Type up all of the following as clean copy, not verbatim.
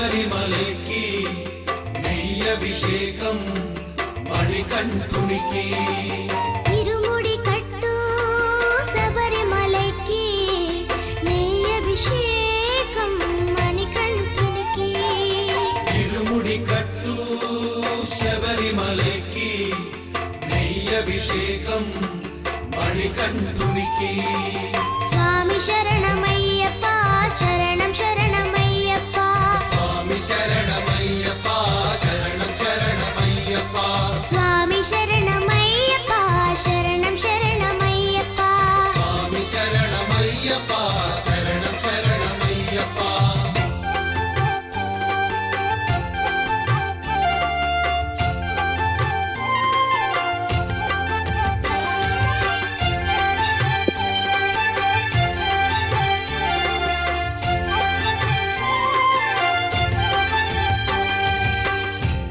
శబరిమలకి నెయ్యభిషేకం మణికంఠునికి ఇరుముడి కట్టు శబరిమలకి నెయ్యభిషేకం మణికంఠునికి ఇరుముడి కట్టు శబరిమలకి నెయ్యభిషేకం మణికంఠునికి స్వామి శరణమయ్యప్ప శరణం శరణమయ్యప్ప స్వామి శరణమయ్యప్ప శరణం శరణమయ్యప్ప స్వామి శరణమయ్యప్ప శరణం శరణమయ్యప్ప స్వామి శరణమయ్యప్ప శరణం శరణమయ్యప్ప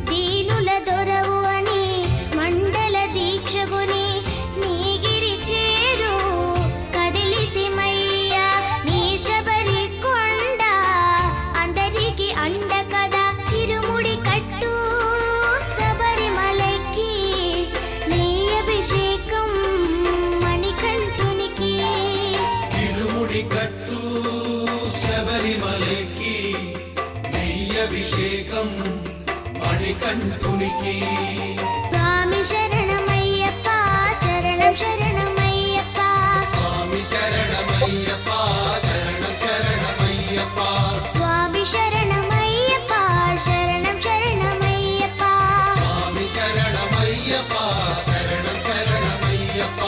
దీనుల దొరవు అని మండల దీక్షగుని నీగిరి చేరు కదిలితిమయ్యా నీ శబరి కొండ అందరికి అండ కదా ఇరుముడి కట్టు శబరిమలకి నెయ్యభిషేకం మణికంఠునికి ఇరుముడి కట్టు శబరిమలకి నెయ్యభిషేకం మణికంఠునికి స్వామి శరణమయ్యప్ప శరణం శరణమయ్యప్ప స్వామి శరణమయ్యప్ప శరణం శరణమయ్యప్ప స్వామి శరణమయ్యప్ప శరణం శరణమయ్యప్ప స్వామి శరణమయ్యప్ప శరణం శరణమయ్యప్ప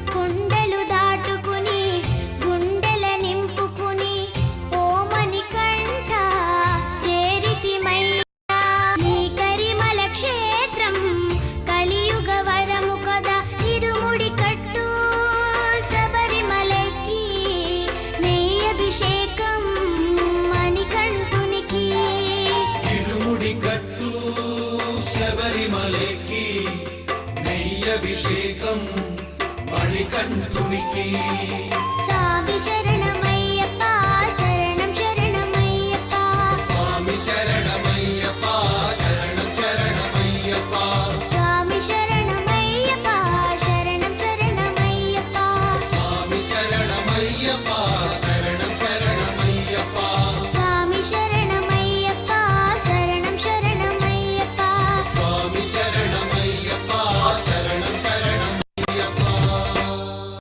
కొండలు దాటుకుని గుండెల నింపుకుని ఓమని కంఠ చేరితిమయ్యా నీ కరిమల క్షేత్రం కలియుగ వరము కదా ఇరుముడి కట్టు శబరిమలకి నెయ్యభిషేకం మణికంఠునికి ఇరుముడి కట్టు శబరిమలకి నెయ్యభిషేకం మణికంఠునికి స్వామి శరణమయ్యప్ప శరణం శరణమయ్యప్ప స్వామి శరణమయ్యప్ప శరణం శరణమయ్యప్ప స్వామి శరణమయ్యప్ప శరణం శరణమయ్యప్ప స్వామి శరణమయ్యప్ప